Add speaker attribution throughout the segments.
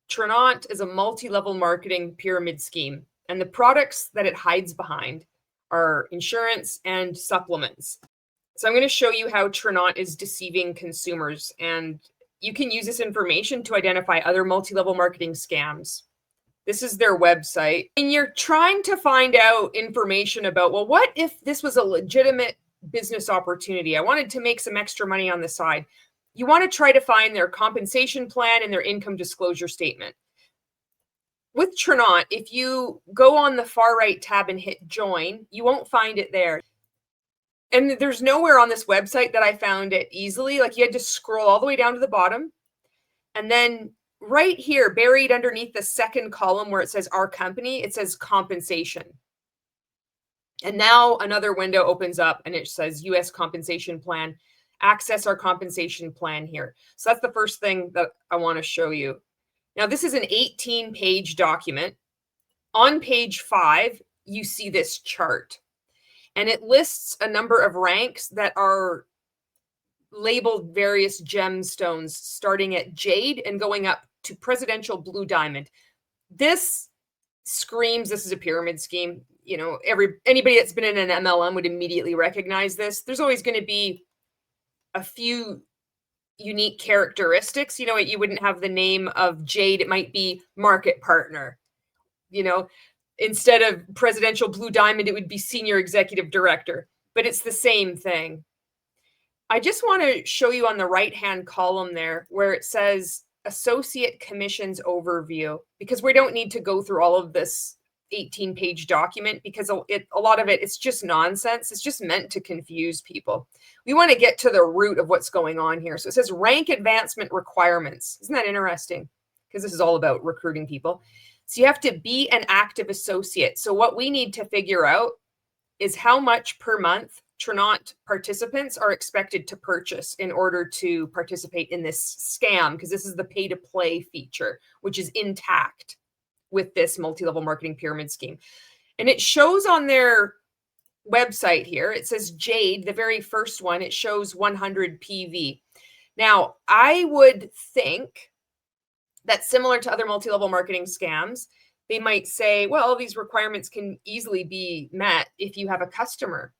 Speaker 1: TRANONT is a multi-level marketing pyramid scheme, and the products that it hides behind are insurance and supplements. So I'm going to show you how TRANONT is deceiving consumers, and you can use this information to identify other multi-level marketing scams. This is their website, and you're trying to find out information about, well, what if this was a legitimate business opportunity? I wanted to make some extra money on the side. You want to try to find their compensation plan and their income disclosure statement. With TRANONT, if you go on the far right tab and hit join, you won't find it there. And there's nowhere on this website that I found it easily. Like, you had to scroll all the way down to the bottom. And then right here, buried underneath the second column where it says our company, it says compensation. And now another window opens up and it says US compensation plan. Access our compensation plan here. So that's the first thing that I want to show you. Now, this is an 18-page document. On page 5, you see this chart. And it lists a number of ranks that are labeled various gemstones, starting at jade and going up to presidential blue diamond. This screams this is a pyramid scheme. You know, anybody that's been in an MLM would immediately recognize this. There's always going to be a few unique characteristics. You know, you wouldn't have the name of jade. It might be market partner. You know, instead of presidential blue diamond, it would be senior executive director. But it's the same thing. I just want to show you on the right-hand column there where it says associate commissions overview, because we don't need to go through all of this 18-page document, because a lot of it's just nonsense. It's just meant to confuse people. We want to get to the root of what's going on here. So it says rank advancement requirements. Isn't that interesting? Because this is all about recruiting people. So you have to be an active associate. So what we need to figure out is how much per month TRANONT participants are expected to purchase in order to participate in this scam, because this is the pay-to-play feature, which is intact with this multi-level marketing pyramid scheme. And it shows on their website here, it says jade, the very first one, it shows 100 PV. Now, I would think that similar to other multi-level marketing scams, they might say, well, these requirements can easily be met if you have a customer.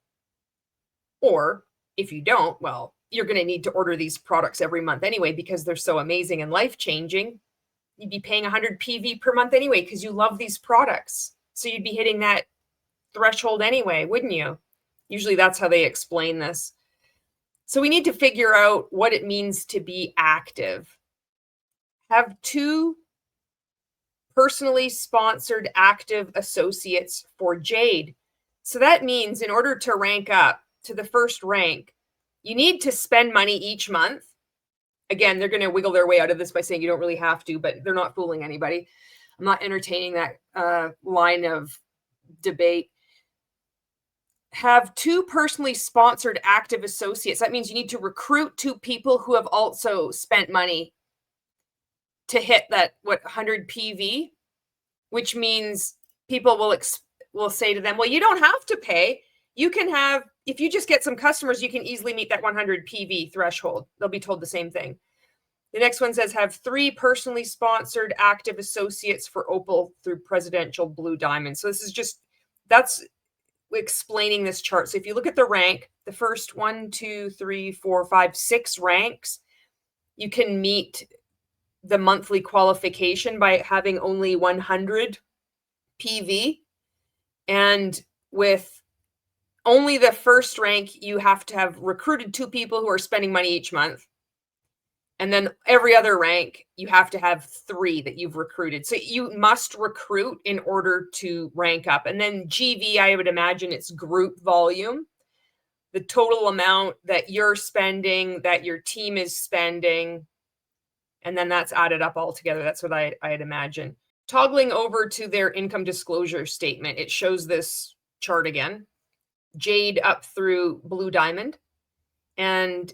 Speaker 1: Or if you don't, well, you're going to need to order these products every month anyway, because they're so amazing and life-changing. You'd be paying 100 PV per month anyway, because you love these products. So you'd be hitting that threshold anyway, wouldn't you? Usually that's how they explain this. So we need to figure out what it means to be active. Have 2 personally sponsored active associates for jade. So that means in order to rank up to the first rank, you need to spend money each month. Again, they're going to wiggle their way out of this by saying you don't really have to, but they're not fooling anybody. I'm not entertaining that line of debate. Have 2 personally sponsored active associates. That means you need to recruit 2 people who have also spent money to hit that, 100 PV, which means people will say to them, well, you don't have to pay. You can have, if you just get some customers, you can easily meet that 100 PV threshold. They'll be told the same thing. The next one says have 3 personally sponsored active associates for Opal through presidential blue diamond. So this is just, that's explaining this chart. So if you look at the rank, the first 1, 2, 3, 4, 5, 6 ranks, you can meet the monthly qualification by having only 100 PV. And with only the first rank, you have to have recruited 2 people who are spending money each month. And then every other rank, you have to have 3 that you've recruited. So you must recruit in order to rank up. And then GV, I would imagine it's group volume, the total amount that you're spending, that your team is spending. And then that's added up all together. That's what I'd imagine. Toggling over to their income disclosure statement, it shows this chart again. Jade up through blue diamond. And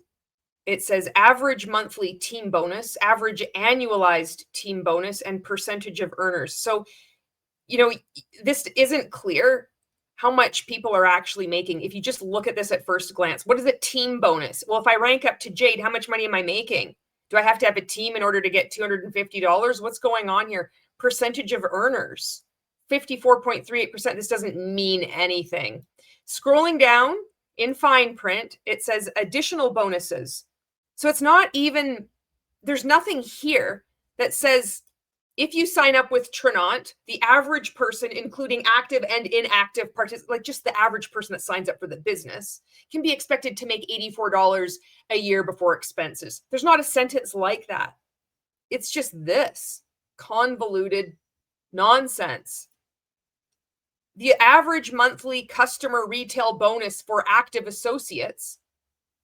Speaker 1: it says average monthly team bonus, average annualized team bonus, and percentage of earners. So, you know, this isn't clear how much people are actually making. If you just look at this at first glance, what is a team bonus? Well, if I rank up to Jade, how much money am I making? Do I have to have a team in order to get $250? What's going on here? Percentage of earners, 54.38%. This doesn't mean anything. Scrolling down in fine print, it says additional bonuses. So it's not even, there's nothing here that says if you sign up with TRANONT, the average person, including active and inactive participants, like just the average person that signs up for the business, can be expected to make $84 a year before expenses. There's not a sentence like that. It's just this convoluted nonsense. The average monthly customer retail bonus for active associates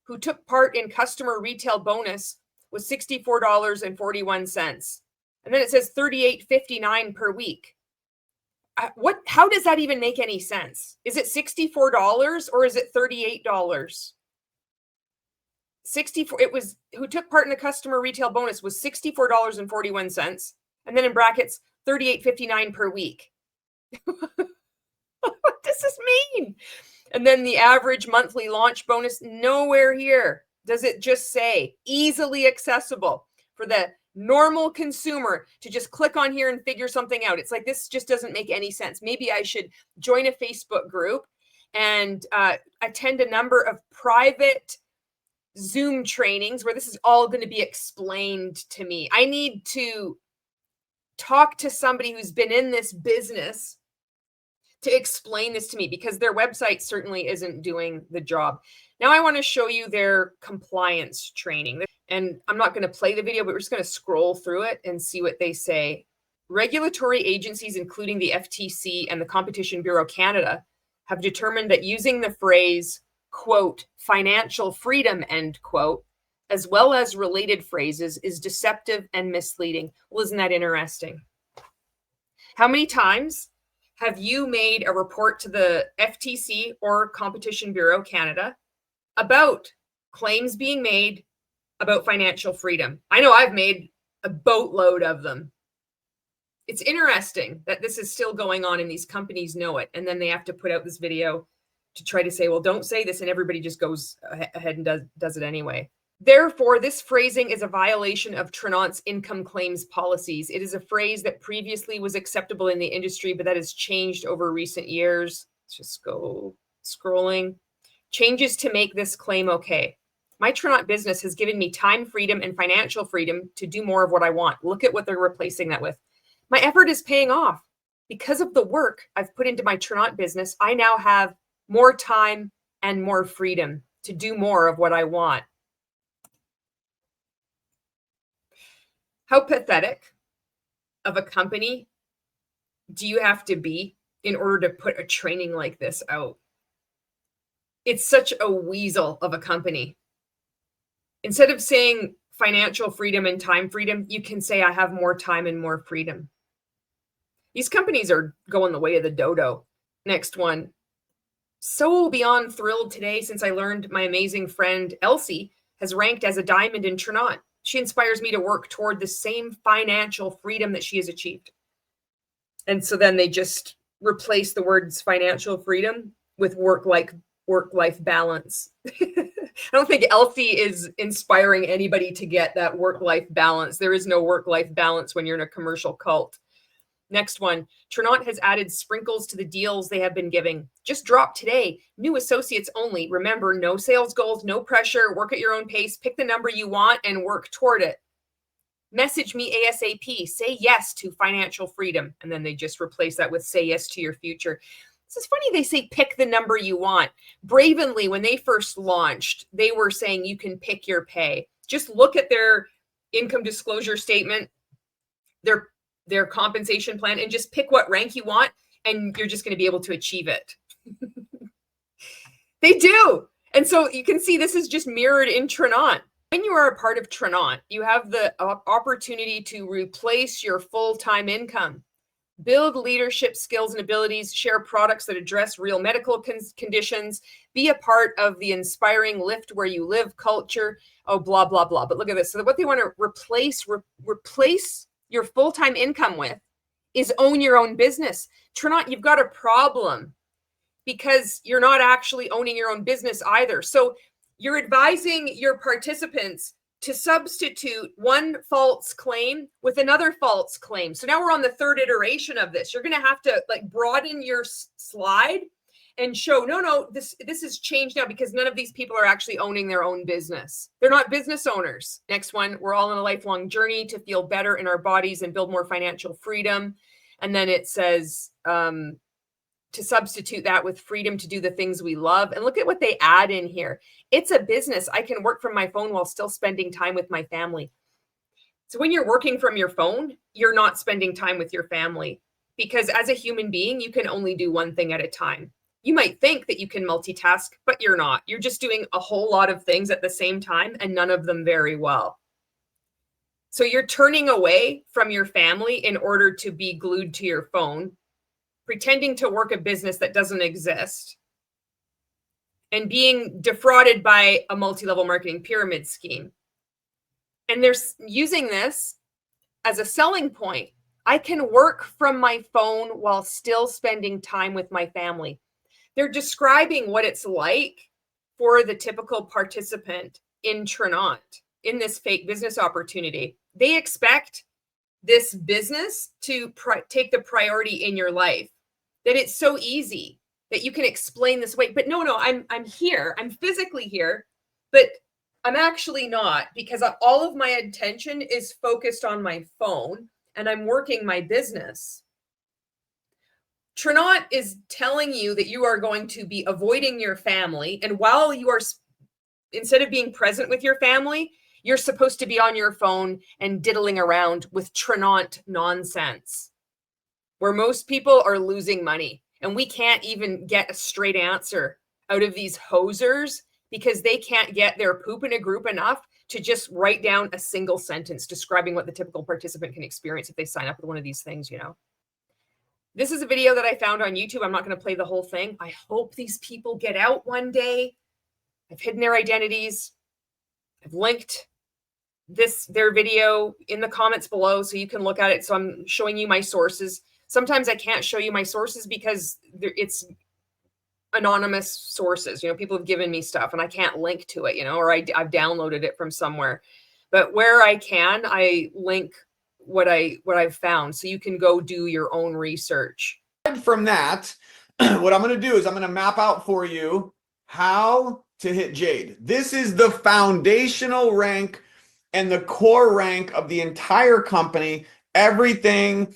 Speaker 1: who took part in customer retail bonus was $64.41. And then it says $38.59 per week. How does that even make any sense? Is it $64 or is it $38? 64, it was who took part in the customer retail bonus was $64.41. And then in brackets, $38.59 per week. What does this mean? And then the average monthly launch bonus, nowhere here does it just say easily accessible for the normal consumer to just click on here and figure something out. It's like, this just doesn't make any sense. Maybe I should join a Facebook group and attend a number of private Zoom trainings where this is all going to be explained to me. I need to talk to somebody who's been in this business to explain this to me, because their website certainly isn't doing the job. Now I want to show you their compliance training. And I'm not going to play the video, but we're just going to scroll through it and see what they say. Regulatory agencies, including the FTC and the Competition Bureau Canada, have determined that using the phrase, quote, financial freedom, end quote, as well as related phrases is deceptive and misleading. Well, isn't that interesting? How many times have you made a report to the FTC or Competition Bureau Canada about claims being made about financial freedom? I know I've made a boatload of them. It's interesting that this is still going on and these companies know it. And then they have to put out this video to try to say, well, don't say this. And everybody just goes ahead and does it anyway. Therefore, this phrasing is a violation of TRANONT's income claims policies. It is a phrase that previously was acceptable in the industry, but that has changed over recent years. Let's just go scrolling. Changes to make this claim okay. My TRANONT business has given me time freedom and financial freedom to do more of what I want. Look at what they're replacing that with. My effort is paying off. Because of the work I've put into my TRANONT business, I now have more time and more freedom to do more of what I want. How pathetic of a company do you have to be in order to put a training like this out? It's such a weasel of a company. Instead of saying financial freedom and time freedom, you can say I have more time and more freedom. These companies are going the way of the dodo. Next one. So beyond thrilled today since I learned my amazing friend Elsie has ranked as a diamond in TRANONT. She inspires me to work toward the same financial freedom that she has achieved. And so then they just replace the words financial freedom with work-life balance. I don't think Elsie is inspiring anybody to get that work-life balance. There is no work-life balance when you're in a commercial cult. Next one, TRANONT has added sprinkles to the deals they have been giving. Just dropped today. New associates only. Remember, no sales goals, no pressure. Work at your own pace. Pick the number you want and work toward it. Message me ASAP. Say yes to financial freedom. And then they just replace that with say yes to your future. This is funny. They say pick the number you want. Bravenly, when they first launched, they were saying you can pick your pay. Just look at their income disclosure statement, their compensation plan, and just pick what rank you want, and you're just going to be able to achieve it. They do. And so you can see this is just mirrored in TRANONT. When you are a part of TRANONT, you have the opportunity to replace your full-time income, build leadership skills and abilities, share products that address real medical conditions, be a part of the inspiring lift where you live culture, blah, blah, blah. But look at this. So what they want to replace your full-time income with is own your own business. TRANONT, you've got a problem because you're not actually owning your own business either. So you're advising your participants to substitute one false claim with another false claim. So now we're on the third iteration of this. You're going to have to like broaden your slide and show, no, this has changed now because none of these people are actually owning their own business. They're not business owners. Next one, we're all on a lifelong journey to feel better in our bodies and build more financial freedom. And then it says to substitute that with freedom to do the things we love. And look at what they add in here. It's a business. I can work from my phone while still spending time with my family. So when you're working from your phone, you're not spending time with your family, because as a human being, you can only do one thing at a time. You might think that you can multitask, but you're not. You're just doing a whole lot of things at the same time, and none of them very well. So you're turning away from your family in order to be glued to your phone, pretending to work a business that doesn't exist, and being defrauded by a multi-level marketing pyramid scheme. And they're using this as a selling point. I can work from my phone while still spending time with my family. They're describing what it's like for the typical participant in TRANONT, in this fake business opportunity. They expect this business to take the priority in your life, that it's so easy that you can explain this away. But no, I'm here. I'm physically here, but I'm actually not, because all of my attention is focused on my phone and I'm working my business. TRANONT is telling you that you are going to be avoiding your family. And while you are, instead of being present with your family, you're supposed to be on your phone and diddling around with TRANONT nonsense, where most people are losing money. And we can't even get a straight answer out of these hosers because they can't get their poop in a group enough to just write down a single sentence describing what the typical participant can experience if they sign up with one of these things, you know. This is a video that I found on YouTube. I'm not going to play the whole thing. I hope these people get out one day. I've hidden their identities. I've linked their video in the comments below so you can look at it. So I'm showing you my sources. Sometimes I can't show you my sources because it's anonymous sources. You know, people have given me stuff and I can't link to it, you know, or I've downloaded it from somewhere. But where I can, I link what I've found, so you can go do your own research.
Speaker 2: From that, what I'm going to do is I'm going to map out for you how to hit Jade. This is the foundational rank and the core rank of the entire company. Everything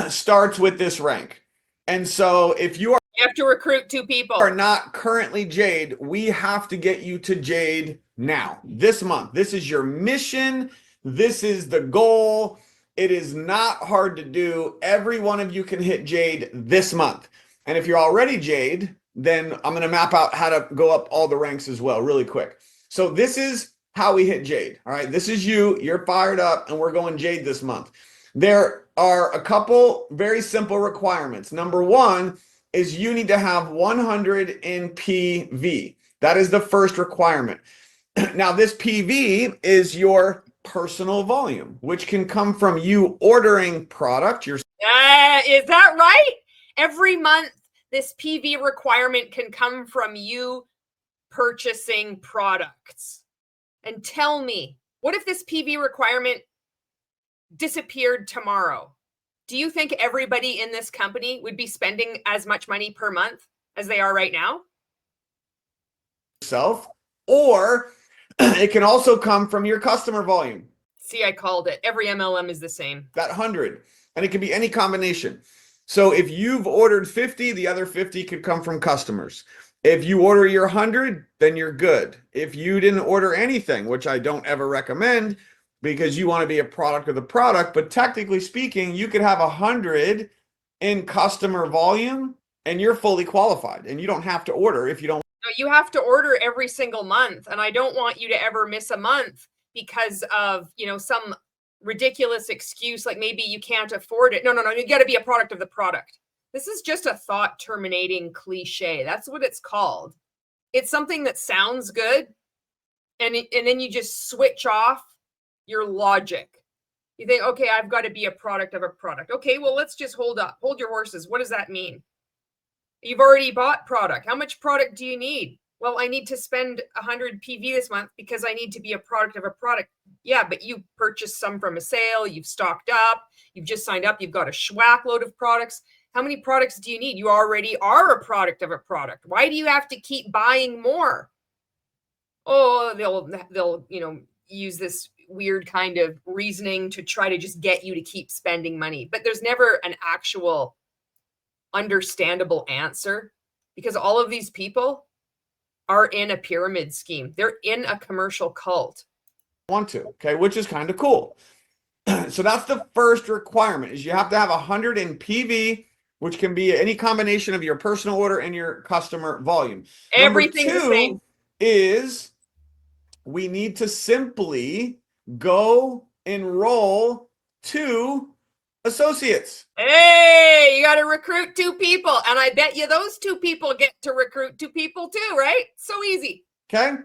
Speaker 2: starts with this rank. And so if you
Speaker 1: have to recruit 2 people.
Speaker 2: Are not currently Jade, we have to get you to Jade now, this month. This is your mission. This is the goal. It is not hard to do. Every one of you can hit Jade this month. And if you're already Jade, then I'm going to map out how to go up all the ranks as well really quick. So this is how we hit Jade. All right, this is you. You're fired up and we're going Jade this month. There are a couple very simple requirements. Number 1 is you need to have 100 in PV. That is the first requirement. Now this PV is your personal volume, which can come from you ordering product. Is
Speaker 1: that right? Every month, this PV requirement can come from you purchasing products. And tell me, what if this PV requirement disappeared tomorrow? Do you think everybody in this company would be spending as much money per month as they are right now?
Speaker 2: Or it can also come from your customer volume.
Speaker 1: See, I called it. Every MLM is the same.
Speaker 2: That 100. And it can be any combination. So if you've ordered 50, the other 50 could come from customers. If you order your 100, then you're good. If you didn't order anything, which I don't ever recommend because you want to be a product of the product, but technically speaking, you could have 100 in customer volume and you're fully qualified and you don't have to order if you don't.
Speaker 1: No, you have to order every single month. And I don't want you to ever miss a month because of, you know, some ridiculous excuse, like maybe you can't afford it. No, you got to be a product of the product. This is just a thought terminating cliche. That's what it's called. It's something that sounds good. And then you just switch off your logic. You think, okay, I've got to be a product of a product. Okay, well, let's just hold your horses. What does that mean? You've already bought product. How much product do you need? well, I need to spend 100 PV this month because I need to be a product of a product. Yeah, but you purchased some from a sale, you've stocked up, you've just signed up, you've got a schwack load of products. How many products do you need? You already are a product of a product. Why do you have to keep buying more? Oh, they'll use this weird kind of reasoning to try to just get you to keep spending money. But there's never an actual understandable answer, because all of these people are in a pyramid scheme. They're in a commercial cult.
Speaker 2: Want to, okay, which is kind of cool. So that's the first requirement, is you have to have 100 in PV, which can be any combination of your personal order and your customer volume.
Speaker 1: Everything
Speaker 2: Number
Speaker 1: the same.
Speaker 2: two is we need to simply go enroll 2 associates.
Speaker 1: Hey, you got to recruit 2 people. And I bet you those 2 people get to recruit 2 people too, right? So easy.
Speaker 2: Okay.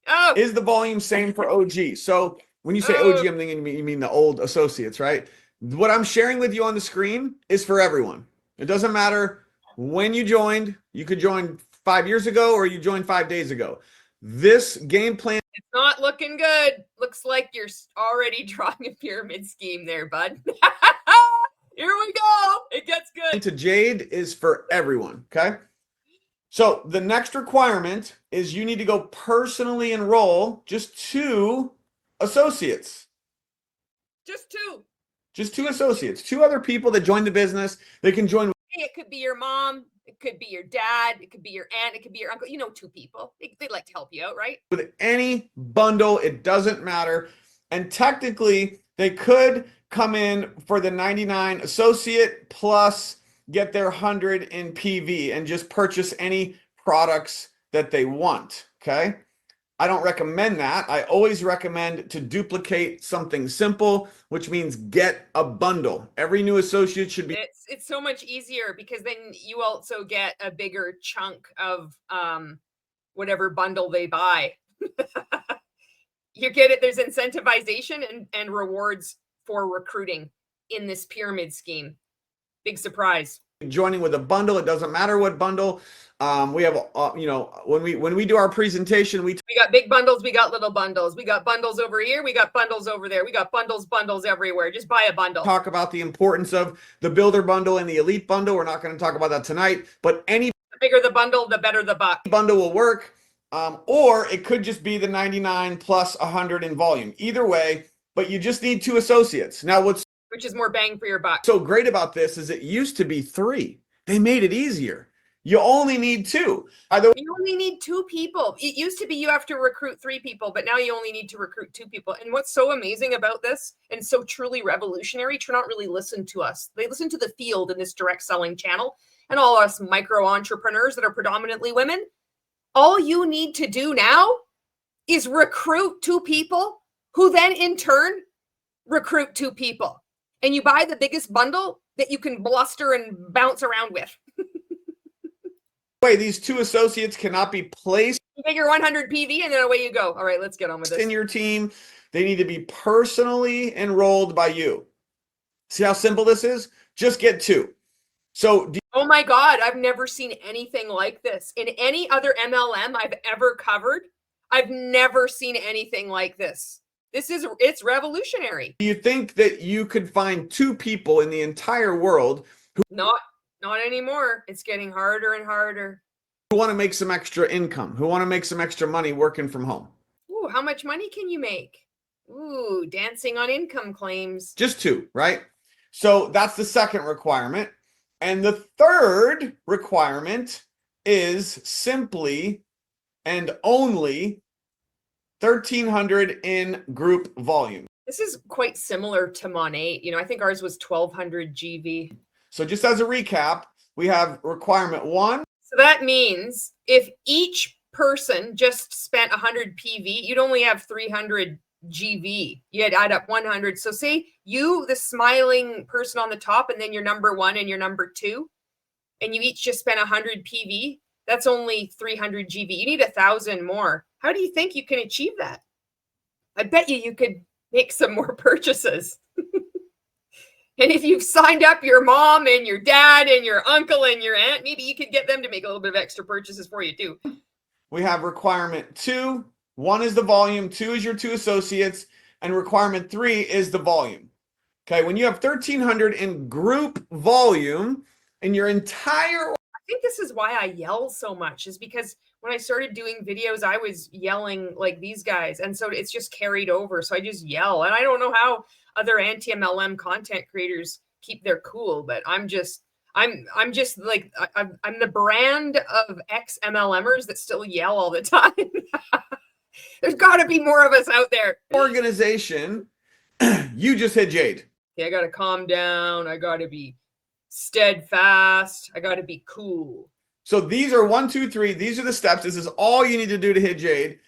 Speaker 1: Oh.
Speaker 2: Is the volume same for OG? So when you say OG, I'm thinking you mean the old associates, right? What I'm sharing with you on the screen is for everyone. It doesn't matter when you joined. You could join 5 years ago or you joined 5 days ago. This game plan,
Speaker 1: it's not looking good. Looks like you're already drawing a pyramid scheme there, bud. Here we go. It gets good.
Speaker 2: To Jade is for everyone, okay? So the next requirement is you need to go personally enroll just 2 associates.
Speaker 1: Just 2.
Speaker 2: Just 2 associates, 2 other people that join the business. They can join.
Speaker 1: It could be your mom. It could be your dad. It could be your aunt. It could be your uncle. 2 people. They'd like to help you out, right?
Speaker 2: With any bundle, it doesn't matter. And technically, they could come in for the 99 associate plus get their 100 in PV and just purchase any products that they want, okay? I don't recommend that. I always recommend to duplicate something simple, which means get a bundle. Every new associate should be.
Speaker 1: It's so much easier because then you also get a bigger chunk of whatever bundle they buy. You get it. There's incentivization and rewards for recruiting in this pyramid scheme. Big surprise.
Speaker 2: Joining with a bundle, it doesn't matter what bundle. We have, when we do our presentation, we
Speaker 1: got big bundles, we got little bundles, we got bundles over here, we got bundles over there, we got bundles everywhere. Just buy a bundle.
Speaker 2: Talk about the importance of the builder bundle and the elite bundle. We're not going to talk about that tonight, but the
Speaker 1: bigger the bundle, the better the buck.
Speaker 2: Bundle will work, or it could just be the 99 plus 100 in volume. Either way, but you just need 2 associates. Now,
Speaker 1: which is more bang for your buck.
Speaker 2: So great about this is it used to be 3. They made it easier. You only need 2.
Speaker 1: You only need 2 people. It used to be you have to recruit 3 people, but now you only need to recruit 2 people. And what's so amazing about this and so truly revolutionary, TRANONT really listened to us. They listened to the field in this direct selling channel and all us micro entrepreneurs that are predominantly women. All you need to do now is recruit 2 people who then in turn recruit 2 people. And you buy the biggest bundle that you can bluster and bounce around with.
Speaker 2: These 2 associates cannot be placed.
Speaker 1: You get your 100 PV and then away you go. All right, let's get on with this.
Speaker 2: In your team, they need to be personally enrolled by you. See how simple this is? Just get 2. So,
Speaker 1: oh my God, I've never seen anything like this. In any other MLM I've ever covered, I've never seen anything like this. It's revolutionary.
Speaker 2: Do you think that you could find 2 people in the entire world who
Speaker 1: not anymore? It's getting harder and harder.
Speaker 2: Who want to make some extra income, who want to make some extra money working from home?
Speaker 1: Ooh, how much money can you make? Ooh, dancing on income claims.
Speaker 2: Just 2, right? So that's the second requirement. And the third requirement is simply and only 1,300 in group volume.
Speaker 1: This is quite similar to Mon8. I think ours was 1,200 GV.
Speaker 2: So just as a recap, we have requirement 1.
Speaker 1: So that means if each person just spent 100 PV, you'd only have 300 GV. You'd add up 100. So say you, the smiling person on the top, and then your number 1 and your number 2, and you each just spent 100 PV. That's only 300 GV. You need 1,000 more. How do you think you can achieve that? I bet you could make some more purchases. And if you've signed up your mom and your dad and your uncle and your aunt, maybe you could get them to make a little bit of extra purchases for you too.
Speaker 2: we have requirement 2. 1 is the volume, 2 is your 2 associates, and requirement 3 is the volume. Okay, when you have 1,300 in group volume in your entire...
Speaker 1: I think this is why I yell so much, is because when I started doing videos, I was yelling like these guys. And so it's just carried over. So I just yell. And I don't know how other anti-MLM content creators keep their cool, but I'm just like, I'm the brand of ex-MLMers that still yell all the time. There's got to be more of us out there.
Speaker 2: Organization, you just hit Jade.
Speaker 1: Okay, I got to calm down. I got to be steadfast. I got to be cool.
Speaker 2: So these are 1, 2, 3. These are the steps. This is all you need to do to hit Jade.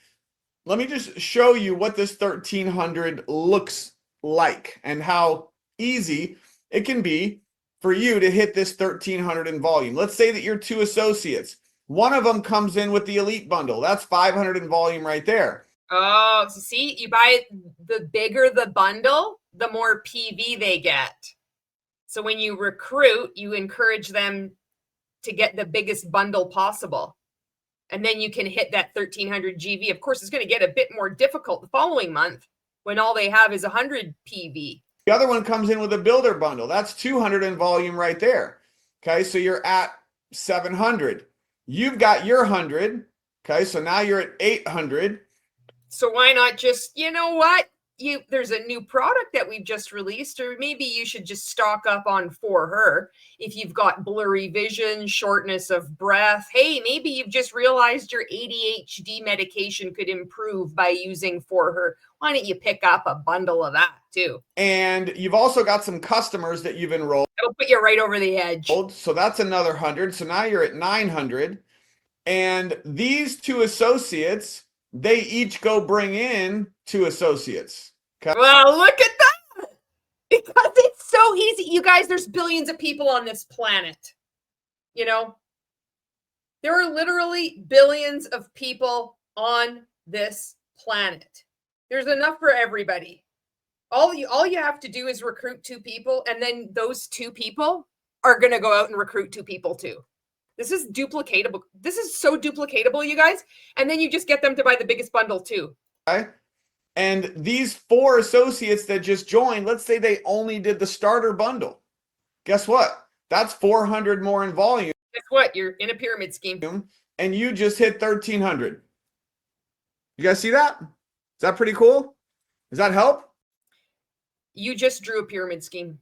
Speaker 2: Let me just show you what this 1,300 looks like and how easy it can be for you to hit this 1,300 in volume. Let's say that you're 2 associates. One of them comes in with the elite bundle. That's 500 in volume right there.
Speaker 1: Oh, so see, you buy it, the bigger the bundle, the more PV they get. So when you recruit, you encourage them to get the biggest bundle possible. And then you can hit that 1,300 GV. Of course, it's going to get a bit more difficult the following month when all they have is 100 PV.
Speaker 2: The other one comes in with a builder bundle. That's 200 in volume right there. Okay, so you're at 700. You've got your 100. Okay, so now you're at 800.
Speaker 1: So why not just, you know what? There's a new product that we've just released, or maybe you should just stock up on For Her. If you've got blurry vision, shortness of breath, hey, maybe you've just realized your ADHD medication could improve by using For Her. Why don't you pick up a bundle of that too?
Speaker 2: And you've also got some customers that you've enrolled.
Speaker 1: It'll put you right over the edge.
Speaker 2: So that's another 100. So now you're at 900. And these 2 associates, they each go bring in 2 associates. Okay.
Speaker 1: Well, look at that. Because it's so easy. You guys, there's billions of people on this planet. You know, there are literally billions of people on this planet. There's enough for everybody. All you have to do is recruit 2 people, and then those 2 people are going to go out and recruit 2 people too. This is duplicatable. This is so duplicatable, you guys. And then you just get them to buy the biggest bundle too.
Speaker 2: Okay. And these 4 associates that just joined, let's say they only did the starter bundle. Guess what? That's 400 more in volume.
Speaker 1: Guess what? You're in a pyramid scheme.
Speaker 2: And you just hit 1,300. You guys see that? Is that pretty cool? Does that help?
Speaker 1: You just drew a pyramid scheme.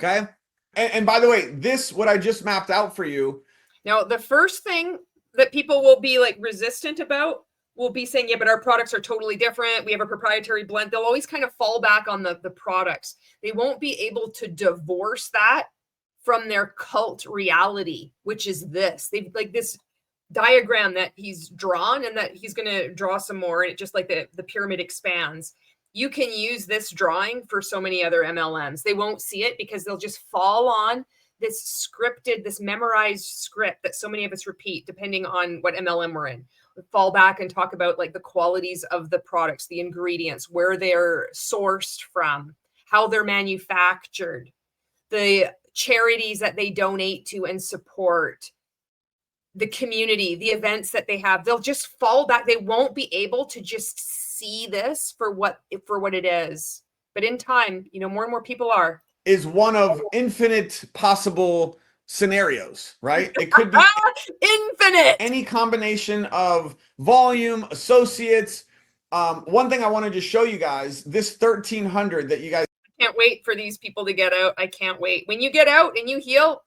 Speaker 2: Okay. And by the way, this, what I just mapped out for you.
Speaker 1: Now, the first thing that people will be like resistant about will be saying, yeah, but our products are totally different. We have a proprietary blend. They'll always kind of fall back on the products. They won't be able to divorce that from their cult reality, which is this. They've like this diagram that he's drawn, and that he's going to draw some more. And it just like the pyramid expands. You can use this drawing for so many other MLMs. They won't see it because they'll just fall on this scripted, this memorized script that so many of us repeat, depending on what MLM we're in. Fall back and talk about like the qualities of the products, the ingredients, where they're sourced from, how they're manufactured, the charities that they donate to and support, the community, the events that they have. They'll just fall back. They won't be able to just see this for what it is. But in time, you know, more and more people are.
Speaker 2: Is one of infinite possible scenarios, right? It could be
Speaker 1: infinite.
Speaker 2: Any combination of volume, associates. One thing I wanted to show you guys, this 1,300 that you guys...
Speaker 1: I can't wait for these people to get out. I can't wait. When you get out and you heal,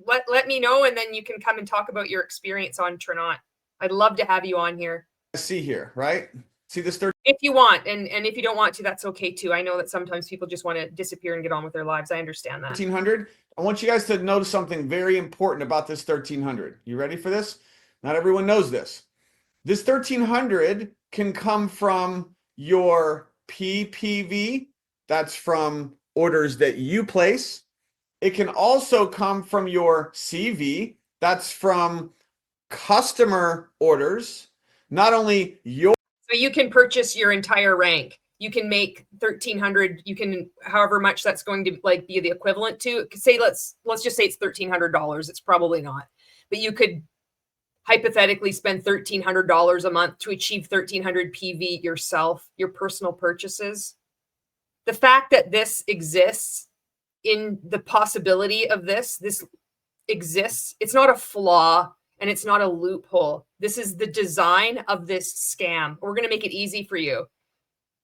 Speaker 1: let me know, and then you can come and talk about your experience on TRANONT. I'd love to have you on here.
Speaker 2: See here, right? See this 13?
Speaker 1: If you want, and if you don't want to, that's okay too. I know that sometimes people just want to disappear and get on with their lives. I understand that.
Speaker 2: 1,300. I want you guys to notice something very important about this 1,300. You ready for this? Not everyone knows this. This 1,300 can come from your PPV. That's from orders that you place. It can also come from your CV. That's from customer orders. Not only your...
Speaker 1: So you can purchase your entire rank. You can make 1,300. You can, however much that's going to like be the equivalent to. Say let's just say it's $1,300. It's probably not, but you could hypothetically spend $1,300 a month to achieve 1,300 PV yourself, your personal purchases. The fact that this exists, in the possibility of this exists, it's not a flaw and it's not a loophole. This is the design of this scam. We're going to make it easy for you.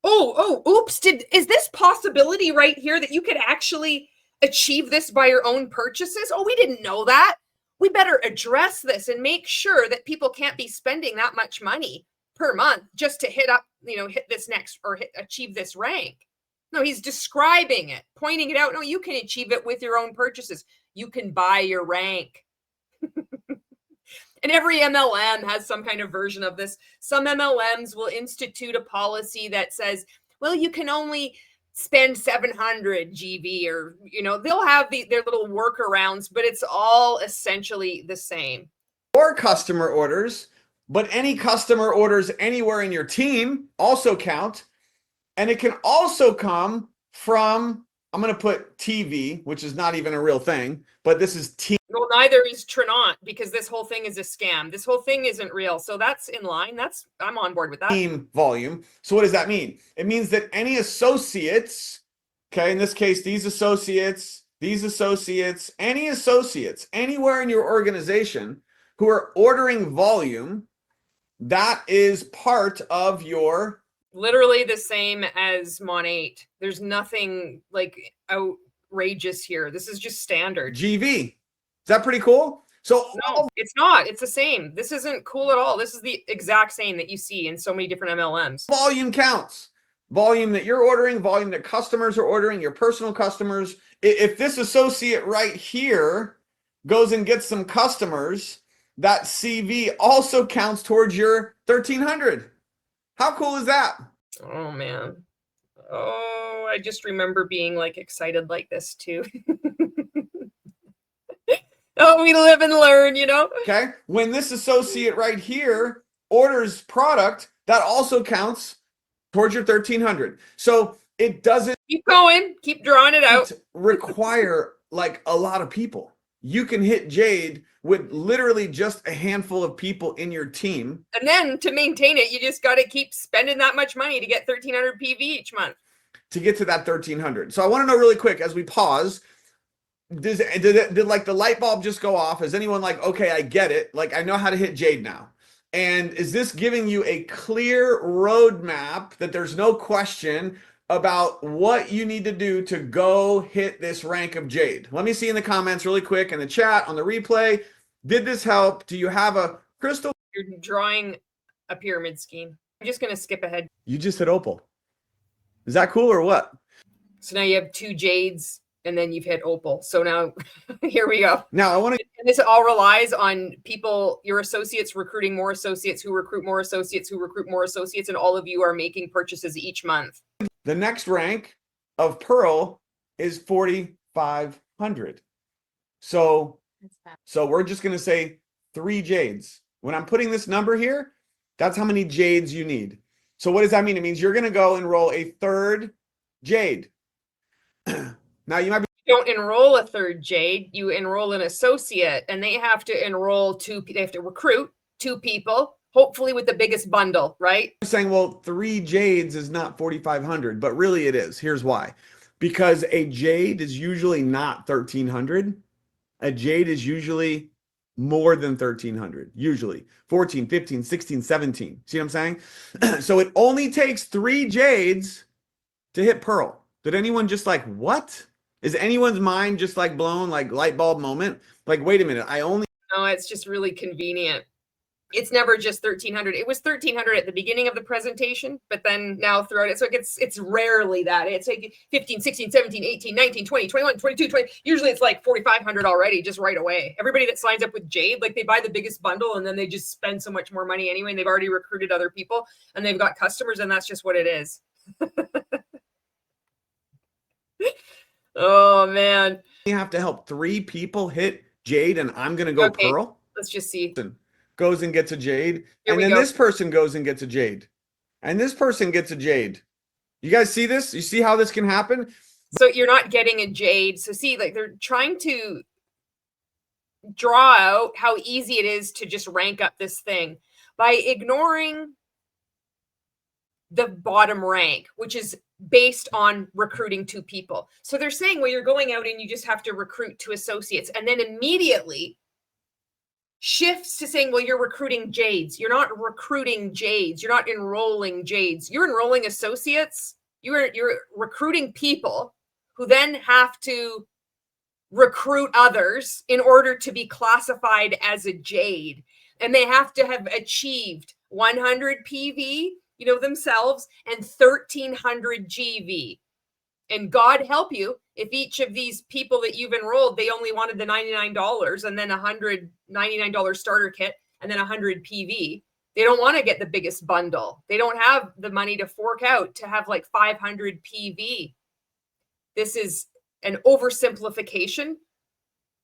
Speaker 1: Oops, is this possibility right here that you could actually achieve this by your own purchases? Oh, we didn't know that. We better address this and make sure that people can't be spending that much money per month just to hit this next or achieve this rank. No, he's describing it, pointing it out. No, you can achieve it with your own purchases. You can buy your rank. And every MLM has some kind of version of this. Some MLMs will institute a policy that says, well, you can only spend 700 GV, or, they'll have their little workarounds, but it's all essentially the same.
Speaker 2: Or customer orders, but any customer orders anywhere in your team also count. And it can also come from, I'm going to put TV, which is not even a real thing, but this is T.
Speaker 1: Well, neither is TRANONT, because this whole thing is a scam. This whole thing isn't real. So that's in line. I'm on board with that.
Speaker 2: Team volume. So what does that mean? It means that any associates, okay, in this case, any associates, anywhere in your organization who are ordering volume, that is part of your...
Speaker 1: Literally the same as Mon 8. There's nothing like outrageous here. This is just standard.
Speaker 2: GV. Is that pretty cool? So
Speaker 1: no, it's not. It's the same. This isn't cool at all. This is the exact same that you see in so many different MLMs.
Speaker 2: Volume counts. Volume that you're ordering, volume that customers are ordering, your personal customers. If this associate right here goes and gets some customers, that CV also counts towards your 1,300. How cool is that?
Speaker 1: Oh, man. Oh, I just remember being excited like this too. Oh, we live and learn,
Speaker 2: Okay. When this associate right here orders product, that also counts towards your 1,300. So it doesn't
Speaker 1: keep going, keep drawing it out.
Speaker 2: Require a lot of people. You can hit Jade with literally just a handful of people in your team.
Speaker 1: And then to maintain it, you just got to keep spending that much money to get 1,300 PV each month.
Speaker 2: To get to that 1,300. So I want to know really quick as we pause, did the light bulb just go off? Is anyone okay, I get it. I know how to hit Jade now. And is this giving you a clear roadmap that there's no question about what you need to do to go hit this rank of Jade? Let me see in the comments really quick, in the chat, on the replay. Did this help? Do you have a crystal?
Speaker 1: You're drawing a pyramid scheme. I'm just going to skip ahead.
Speaker 2: You just hit Opal. Is that cool or what?
Speaker 1: So now you have 2 Jades and then you've hit Opal. So now here we go.
Speaker 2: Now I want to...
Speaker 1: And this all relies on people, your associates recruiting more associates who recruit more associates who recruit more associates, and all of you are making purchases each month.
Speaker 2: The next rank of Pearl is 4,500. So we're just going to say 3 Jades. When I'm putting this number here, that's how many Jades you need. So what does that mean? It means you're going to go enroll a 3rd Jade. Now you might be...
Speaker 1: You don't enroll a 3rd Jade. You enroll an associate, and they have to enroll 2. They have to recruit 2 people, hopefully with the biggest bundle, right?
Speaker 2: I'm saying, well, 3 Jades is not 4,500, but really it is. Here's why. Because a Jade is usually not 1,300. A Jade is usually more than 1,300, usually 14, 15, 16, 17. See what I'm saying? So it only takes 3 Jades to hit Pearl. Did anyone just what? Is anyone's mind just blown, light bulb moment? Wait a minute,
Speaker 1: No, it's just really convenient. It's never just 1,300. It was 1,300 at the beginning of the presentation, but then now throughout it, so it's rarely that. It's 15, 16, 17, 18, 19, 20, 21, 22, 20. Usually it's 4,500 already, just right away. Everybody that signs up with Jade, they buy the biggest bundle and then they just spend so much more money anyway, and they've already recruited other people and they've got customers, and that's just what it is. Oh, man.
Speaker 2: You have to help 3 people hit Jade, and I'm going to go Pearl?
Speaker 1: Let's just see.
Speaker 2: Goes and gets a Jade, and then this person goes and gets a Jade, and this person gets a Jade. You guys see this? You see how this can happen?
Speaker 1: So you're not getting a Jade. So see, they're trying to draw out how easy it is to just rank up this thing by ignoring the bottom rank, which is based on recruiting 2 people. So they're saying, well, you're going out and you just have to recruit 2 associates, and then immediately shifts to saying, well, you're recruiting Jades. You're not recruiting Jades. You're not enrolling Jades. You're enrolling associates. You're recruiting people who then have to recruit others in order to be classified as a Jade. And they have to have achieved 100 PV, themselves, and 1,300 GV. And God help you if each of these people that you've enrolled, they only wanted the $99 and then $199 starter kit and then 100 PV. They don't want to get the biggest bundle. They don't have the money to fork out to have like 500 PV. This is an oversimplification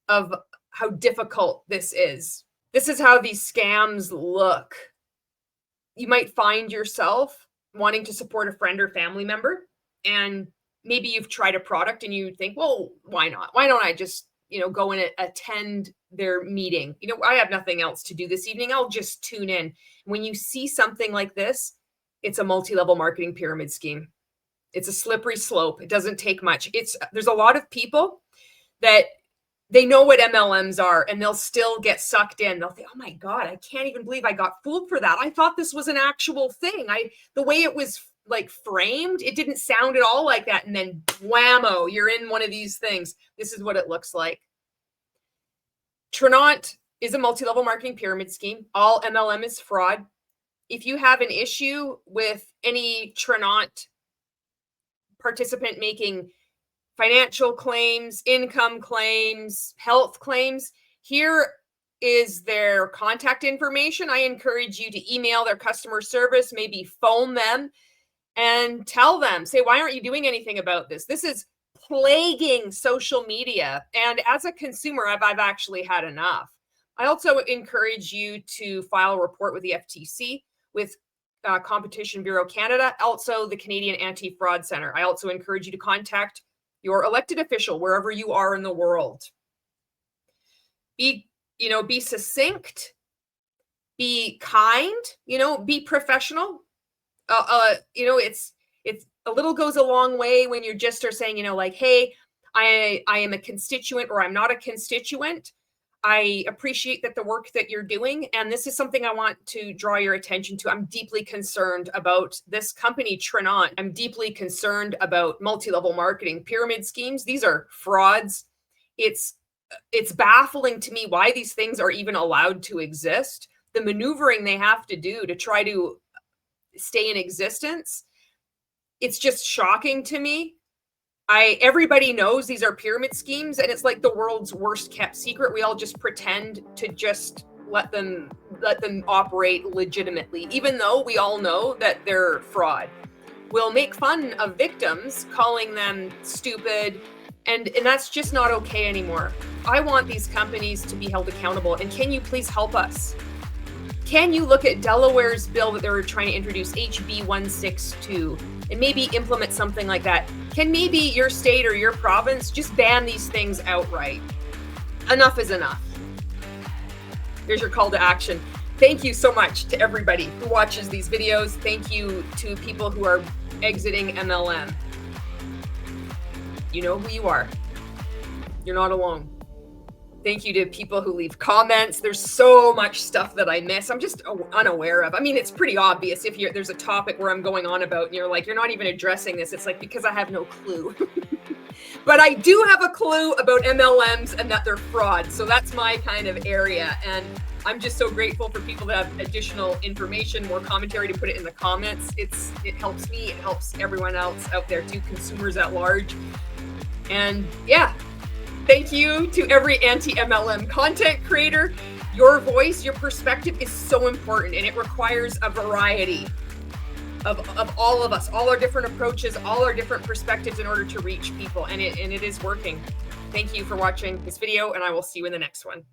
Speaker 1: of how difficult this is. This is how these scams look. You might find yourself wanting to support a friend or family member, and maybe you've tried a product and you think, well, why not? Why don't I just, go and attend their meeting? I have nothing else to do this evening. I'll just tune in. When you see something like this, it's a multi-level marketing pyramid scheme. It's a slippery slope. It doesn't take much. There's a lot of people that they know what MLMs are and they'll still get sucked in. They'll think, oh my God, I can't even believe I got fooled for that. I thought this was an actual thing. The way it was like framed, it didn't sound at all like that. And then whammo, you're in one of these things. This is what it looks like. TRANONT is a multi-level marketing pyramid scheme. All MLM is fraud. If you have an issue with any TRANONT participant making financial claims, income claims, health claims, here is their contact information. I encourage you to email their customer service, maybe phone them and tell them, say, why aren't you doing anything about this? This is plaguing social media. And as a consumer, I've actually had enough. I also encourage you to file a report with the FTC, with Competition Bureau Canada, also the Canadian Anti-Fraud Center. I also encourage you to contact your elected official wherever you are in the world. Be succinct, be kind, be professional. It's a little goes a long way when you just are saying, like, hey, I am a constituent or I'm not a constituent. I appreciate that the work that you're doing, and this is something I want to draw your attention to. I'm deeply concerned about this company, TRANONT. I'm deeply concerned about multi-level marketing pyramid schemes. These are frauds. It's baffling to me why these things are even allowed to exist. The maneuvering they have to do to try to stay in existence, it's just shocking to me. Everybody knows these are pyramid schemes, and it's like the world's worst kept secret. We all just pretend to just let them operate legitimately, even though we all know that they're fraud. We'll make fun of victims, calling them stupid, and that's just not okay anymore. I want these companies to be held accountable, and can you please help us? Can you look at Delaware's bill that they were trying to introduce, HB 162, and maybe implement something like that? Can maybe your state or your province just ban these things outright? Enough is enough. There's your call to action. Thank you so much to everybody who watches these videos. Thank you to people who are exiting MLM. You know who you are. You're not alone. Thank you to people who leave comments. There's so much stuff that I miss. I'm just unaware of. I mean, it's pretty obvious if there's a topic where I'm going on about and you're like, you're not even addressing this. It's like, because I have no clue. But I do have a clue about MLMs and that they're fraud. So that's my kind of area. And I'm just so grateful for people that have additional information, more commentary to put it in the comments. It helps me. It helps everyone else out there too, consumers at large. And yeah. Thank you to every anti-MLM content creator. Your voice, your perspective is so important, and it requires a variety of all of us, all our different approaches, all our different perspectives in order to reach people, and it is working. Thank you for watching this video, and I will see you in the next one.